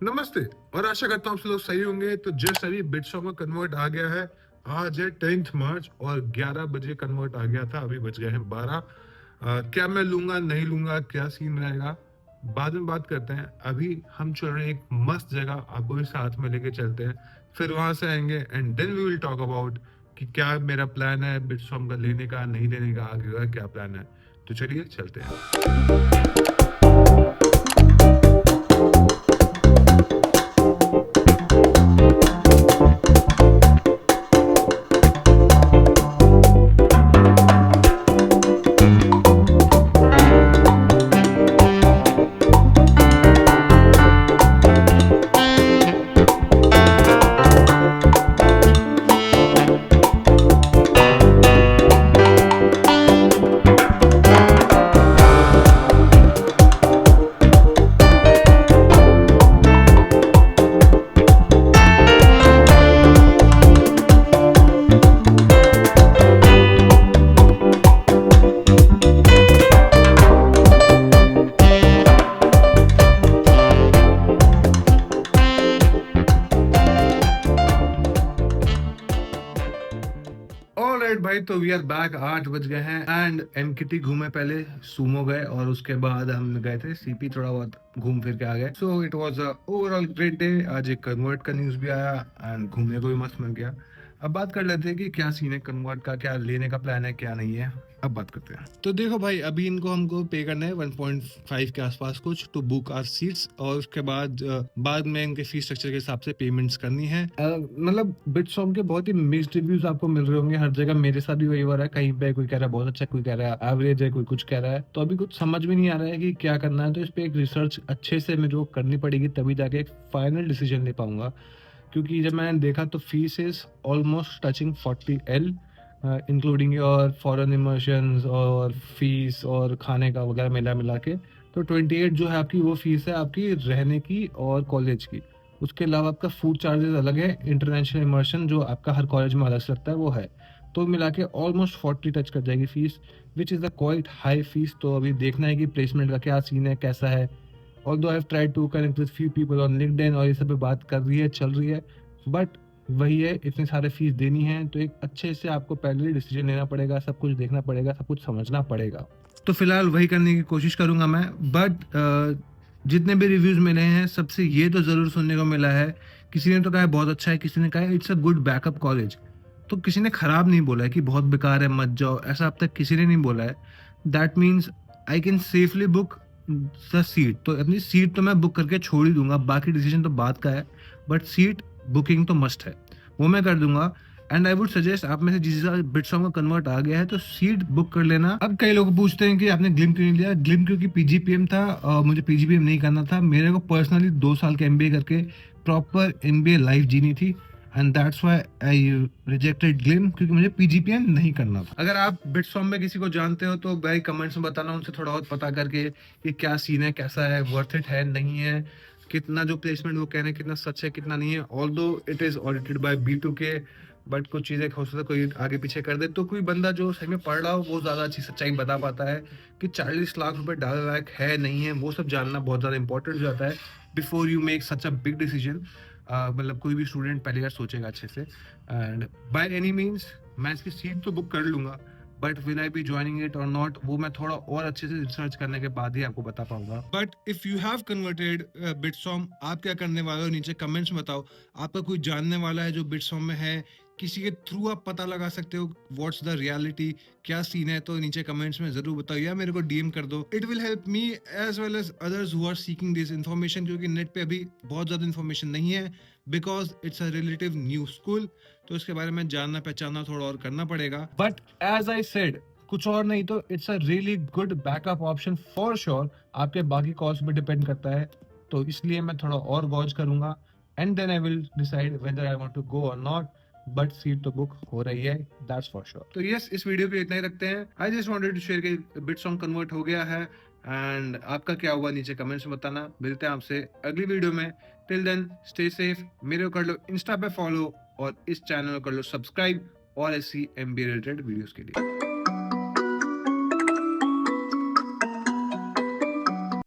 नमस्ते और आशा करता हूँ आप सब लोग सही होंगे। तो जस्ट अभी बिट्सॉम का कन्वर्ट आ गया है। आज है 10th मार्च और 11 बजे कन्वर्ट आ गया था। अभी बज गए हैं 12। क्या मैं लूंगा नहीं लूंगा, क्या सीन रहेगा, बाद में बात करते हैं। अभी हम चल रहे हैं एक मस्त जगह, आपको भी साथ में लेके चलते हैं। फिर वहां से आएंगे and then we will talk about कि क्या मेरा प्लान है बिट्सॉम का, लेने का नहीं लेने का, आगे का क्या प्लान है। तो चलिए चलते हैं। ऑलराइट भाई, तो वी आर बैक। 8 बज गए हैं एंड एमकेटी घूमे, पहले सूमो गए और उसके बाद हम गए थे सीपी, थोड़ा बहुत घूम फिर के आ गए। So it was a overall great day. आज एक कन्वर्ट का न्यूज़ भी आया एंड घूमने को भी मस्त मिल गया। अब बात कर लेते हैं कि क्या सीन है कन्वर्ट का, क्या लेने का प्लान है, क्या नहीं है। अब बात करते हैं। तो देखो भाई, अभी इनको हमको पे करना है 1.5 के आसपास कुछ टू बुक आवर सीट्स, और उसके बाद में इनके फीस स्ट्रक्चर के हिसाब से पेमेंट्स करनी है। मतलब बिटसॉम के बहुत ही मिक्स्ड रिव्यूज आपको मिल रहे होंगे हर जगह। मेरे साथ भी वही हो रहा है, कहीं पे कोई कह रहा है बहुत अच्छा, कोई कह रहा है एवरेज है, कोई कुछ कह रहा है। तो अभी कुछ समझ में नहीं आ रहा है कि क्या करना है। तो इस पे एक रिसर्च अच्छे से मेरे को करनी पड़ेगी, तभी जाके एक फाइनल डिसीजन ले पाऊंगा। क्योंकि जब मैंने देखा तो fees is almost touching 40L, including your foreign immersions और फीस और खाने का वगैरह मिला मिला के। तो 28 जो है आपकी, वो फीस है आपकी रहने की और कॉलेज की। उसके अलावा आपका फूड चार्जेस अलग है, इंटरनेशनल इमर्शन जो आपका हर कॉलेज में अलग से लगता है वो है। तो मिला के ऑलमोस्ट 40 टच कर जाएगी fees, which is a quite high fees. तो अभी देखना है कि प्लेसमेंट का क्या सीन है, कैसा है। Although I have tried to connect with few people on LinkedIn और ये सब पे बात कर रही है, चल रही है। बट वही है, इतने सारे फीस देनी है तो एक अच्छे से आपको पहले डिसीजन लेना पड़ेगा, सब कुछ देखना पड़ेगा, सब कुछ समझना पड़ेगा। तो फिलहाल वही करने की कोशिश करूंगा मैं। बट जितने भी रिव्यूज मिले हैं सबसे ये तो जरूर सुनने को मिला है, किसी ने तो कहा है बहुत अच्छा है, किसी ने कहा है it's a good backup college. तो किसी ने खराब नहीं बोला है कि बहुत बेकार है मत जाओ, ऐसा अब तक किसी ने नहीं बोला है। That means I can safely book the seat. तो अपनी सीट तो मैं बुक करके छोड़ ही दूंगा, बाकी डिसीजन तो बात का है। बट सीट बुकिंग तो मस्ट है, वो मैं कर दूंगा। एंड आई वुड सजेस्ट, आप में से जिस बिटसॉम का कन्वर्ट आ गया है तो सीट बुक कर लेना। अब कई लोग पूछते हैं कि आपने ग्लिम क्यों नहीं लिया। ग्लिम क्योंकि पीजीपीएम था और मुझे पीजीपीएम नहीं करना था। मेरे को पर्सनली 2 साल के एमबीए करके प्रॉपर एमबीए लाइफ जीनी थी and that's why I rejected gleam, क्योंकि मुझे पीजीपीएम नहीं करना था। अगर आप बिटसॉम में किसी को जानते हो तो भाई कमेंट्स में बताना, उनसे थोड़ा बहुत पता करके कि क्या सीन है, कैसा है, वर्थ इट है नहीं है, कितना जो प्लेसमेंट वो कह रहे हैं कितना सच है कितना नहीं है। Although it is audited bye B2K, but कुछ चीज़ें हो सकता है कोई आगे पीछे कर दे। तो कोई बंदा जो सही में पढ़ रहा हो वो ज़्यादा अच्छी सच्चाई बता पाता है कि 40 लाख रुपए डालने लायक है नहीं है। वो सब जानना बहुत ज़्यादा इंपॉर्टेंट हो जाता है before you make such a big decision. मतलब कोई भी स्टूडेंट पहली बार सोचेगा अच्छे से। एंड बाय एनी मीन्स मैं इसकी सीट तो बुक कर लूंगा, but will I be joining it और नॉट, वो मैं थोड़ा और अच्छे से रिसर्च करने के बाद ही आपको बता पाऊंगा। But if you have converted BITSoM, आप क्या करने वाले हो नीचे कमेंट्स में बताओ। आपका कोई जानने वाला है जो बिटसॉम में है, किसी के थ्रू आप पता लगा सकते हो व्हाट्स द रियलिटी, क्या सीन है, तो नीचे कमेंट्स में जरूर बताओ या मेरे को डीएम कर दो। It will help me as well as others who are seeking this information, क्योंकि नेट पे अभी बहुत ज्यादा इन्फॉर्मेशन नहीं है because it's a relative new school. तो इसके बारे में जानना पहचानना थोड़ा और करना पड़ेगा। बट एज आई सेड, कुछ और नहीं तो it's a really good backup option for sure. आपके बाकी कॉल्स पे डिपेंड करता है, तो इसलिए मैं थोड़ा और गौज करूंगा and then I will decide whether I want to go और नॉट। बट सीट तो बुक हो रही है, दैट्स फॉर श्योर। तो यस, इस वीडियो पे इतना ही रखते हैं। I just wanted to share कि बिटसॉन्ग कन्वर्ट हो गया है एंड आपका क्या हुआ नीचे कमेंट्स में बताना। मिलते हैं आपसे अगली वीडियो में। Till then stay safe. मेरे को कर लो इंस्टा पे फॉलो और इस चैनल को कर लो सब्सक्राइब और ऐसी एमबीए रिलेटेड वीडियोस के लिए।